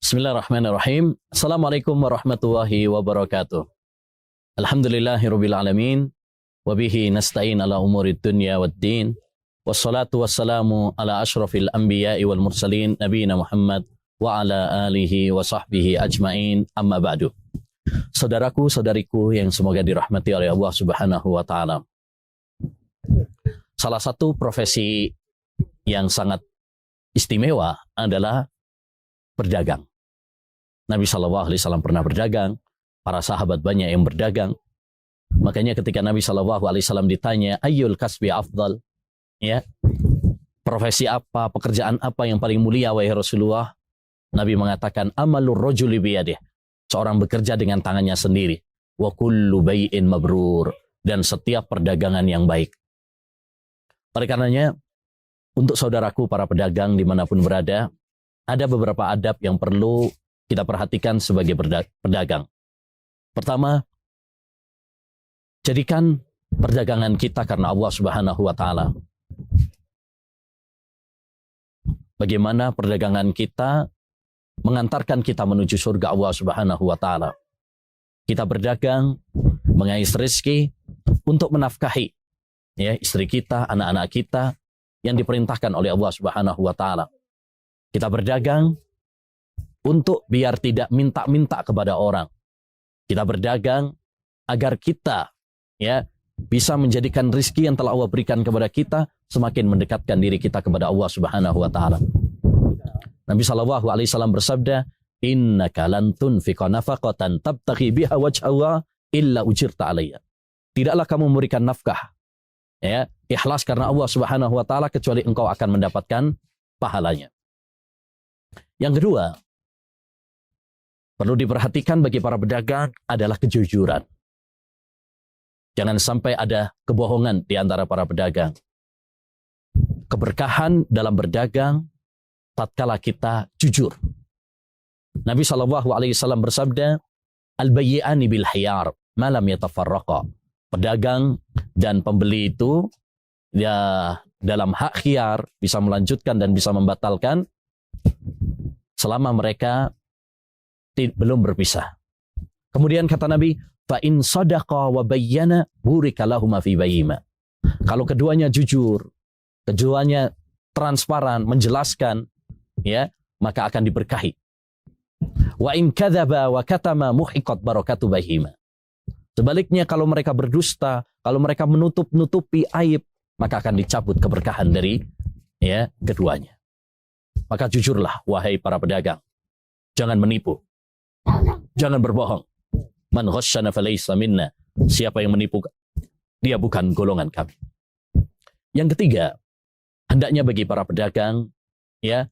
Bismillahirrahmanirrahim. Assalamualaikum warahmatullahi wabarakatuh. Alhamdulillahirabbil alamin wa bihi nasta'in ala umurid dunya waddin. Wassalatu wassalamu ala asyrafil anbiya'i wal mursalin nabiyina Muhammad wa ala alihi wa sahbihi ajmain. Amma ba'du. Saudaraku, saudariku yang semoga dirahmati oleh Allah Subhanahu wa taala. Salah satu profesi yang sangat istimewa adalah berdagang. Nabi SAW pernah berdagang, para sahabat banyak yang berdagang. Makanya ketika Nabi SAW ditanya, ayyul kasbi afdal, ya, profesi apa, pekerjaan apa yang paling mulia wahai Rasulullah? Nabi mengatakan, amalur rajuli biyadih, seorang bekerja dengan tangannya sendiri. Wa kullu bai'in mabrur, dan setiap perdagangan yang baik. Oleh karenanya, untuk saudaraku para pedagang dimanapun berada, ada beberapa adab yang perlu kita perhatikan sebagai pedagang. Pertama, jadikan perdagangan kita karena Allah Subhanahu wa taala. Bagaimana perdagangan kita mengantarkan kita menuju surga Allah Subhanahu wa taala. Kita berdagang, mengais rezeki untuk menafkahi ya, istri kita, anak-anak kita yang diperintahkan oleh Allah Subhanahu wa taala. Kita berdagang untuk biar tidak minta-minta kepada orang. Kita berdagang agar kita ya bisa menjadikan rezeki yang telah Allah berikan kepada kita semakin mendekatkan diri kita kepada Allah Subhanahu wa taala. Nabi sallallahu alaihi wasallam bersabda, "Innaka lan tunfiqa nafaqatan tabtaghi biha wajha Allah illa ujirta 'alayha." Tidaklah kamu memberikan nafkah ya, ikhlas karena Allah Subhanahu wa taala kecuali engkau akan mendapatkan pahalanya. Yang kedua, perlu diperhatikan bagi para pedagang adalah kejujuran. Jangan sampai ada kebohongan di antara para pedagang. Keberkahan dalam berdagang tatkala kita jujur. Nabi SAW bersabda, al-bayyi'ani bil khiyar ma lam yatafarraqa. Pedagang dan pembeli itu ya dalam hak khiyar bisa melanjutkan dan bisa membatalkan selama mereka belum berpisah. Kemudian kata Nabi, fa in sadaqa wa bayyana burika lahum fi bayyima. Kalau keduanya jujur, keduanya transparan, menjelaskan, ya, maka akan diberkahi. Wa in kadzaba wa katama muhiqat barakatu bayyima. Sebaliknya kalau mereka berdusta, kalau mereka menutup-nutupi aib, maka akan dicabut keberkahan dari ya keduanya. Maka jujurlah wahai para pedagang. Jangan menipu. Jangan berbohong. Man ghasyana falaysa minna. Siapa yang menipu, dia bukan golongan kami. Yang ketiga, hendaknya bagi para pedagang ya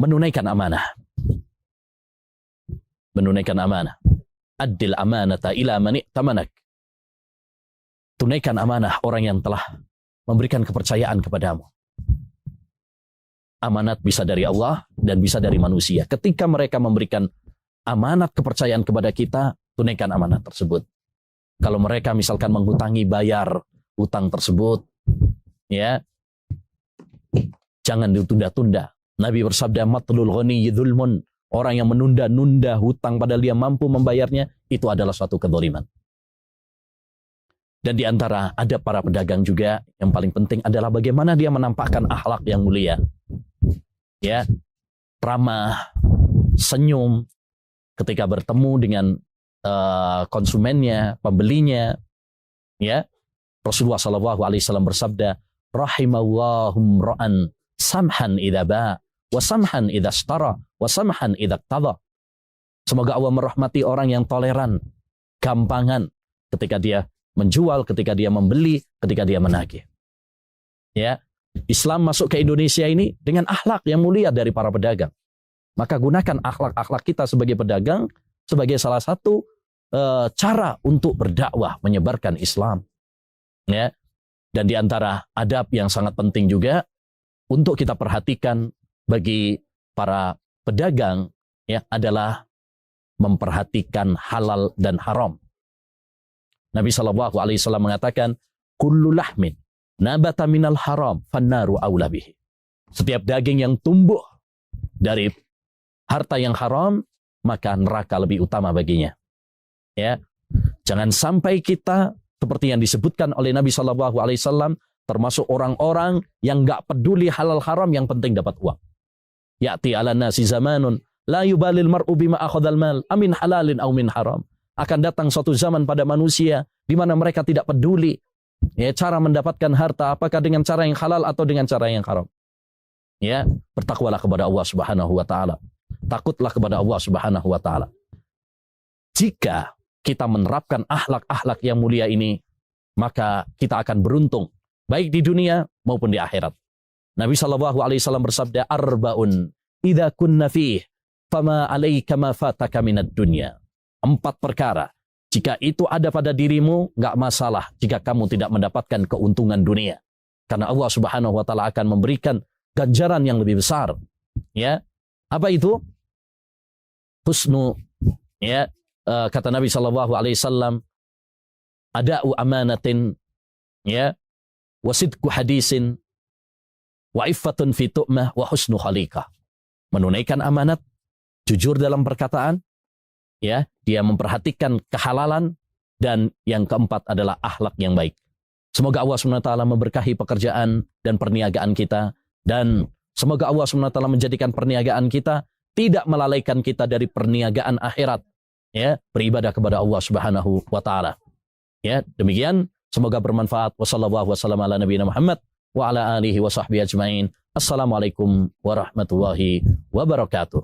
menunaikan amanah. Menunaikan amanah. Addil amanata ila man i'tamanak. Tunaikan amanah orang yang telah memberikan kepercayaan kepadamu. Amanat bisa dari Allah dan bisa dari manusia. Ketika mereka memberikan amanat kepercayaan kepada kita, tunaikan amanat tersebut. Kalau mereka misalkan menghutangi, bayar hutang tersebut, ya, jangan ditunda-tunda. Nabi bersabda, matlul ghaniyyi dzulmun. Orang yang menunda-nunda hutang padahal dia mampu membayarnya, itu adalah suatu kezaliman. Dan di antara ada para pedagang juga yang paling penting adalah bagaimana dia menampakkan akhlak yang mulia. Ya, ramah, senyum ketika bertemu dengan konsumennya, pembelinya. Ya, Rasulullah SAW bersabda, rahimallahum ra'an samhan idza ba' wa samhan idza ishtara wa samhan idza iqtada. Semoga Allah merahmati orang yang toleran, gampangan ketika dia menjual, ketika dia membeli, ketika dia menagih. Ya, Islam masuk ke Indonesia ini dengan akhlak yang mulia dari para pedagang. Maka gunakan akhlak-akhlak kita sebagai pedagang sebagai salah satu cara untuk berdakwah, menyebarkan Islam. Ya. Dan di antara adab yang sangat penting juga untuk kita perhatikan bagi para pedagang ya adalah memperhatikan halal dan haram. Nabi SAW mengatakan, kullu lahmin nabata minal haram fannaru aula bihi. Setiap daging yang tumbuh dari harta yang haram, maka neraka lebih utama baginya. Ya, jangan sampai kita seperti yang disebutkan oleh Nabi Shallallahu Alaihi Wasallam, termasuk orang-orang yang nggak peduli halal haram, yang penting dapat uang. Ya'ti ala nasi zamanun la yubalil mar'u bima akhadhal mal amin halalin aw min haram. Akan datang suatu zaman pada manusia di mana mereka tidak peduli ya cara mendapatkan harta, apakah dengan cara yang halal atau dengan cara yang haram. Ya, bertakwalah kepada Allah Subhanahu wa taala. Takutlah kepada Allah Subhanahu wa taala. Jika kita menerapkan akhlak-akhlak yang mulia ini, maka kita akan beruntung baik di dunia maupun di akhirat. Nabi Shallallahu Alaihi Wasallam bersabda, "Arba'un idza kunna fih, fama alaika ma fataka minad dunya." 4 perkara, jika itu ada pada dirimu, nggak masalah jika kamu tidak mendapatkan keuntungan dunia, karena Allah Subhanahu Wa Taala akan memberikan ganjaran yang lebih besar. Ya, apa itu? Husnu, ya, kata Nabi Shallallahu Alaihi Wasallam, ada'u amanatin, ya, wasidku hadisin, wa iffatun fi tu'mah, wa husnu khaliqah. Menunaikan amanat, jujur dalam perkataan, ya, dia memperhatikan kehalalan, dan yang keempat adalah akhlak yang baik. Semoga Allah SWT memberkahi pekerjaan dan perniagaan kita, dan semoga Allah SWT menjadikan perniagaan kita tidak melalaikan kita dari perniagaan akhirat, ya, beribadah kepada Allah Subhanahu wa taala. Ya, demikian, semoga bermanfaat. Wassallallahu wasallam ala nabiyina Muhammad wa ala alihi wa sahbihi ajmain. Assalamualaikum warahmatullahi wabarakatuh.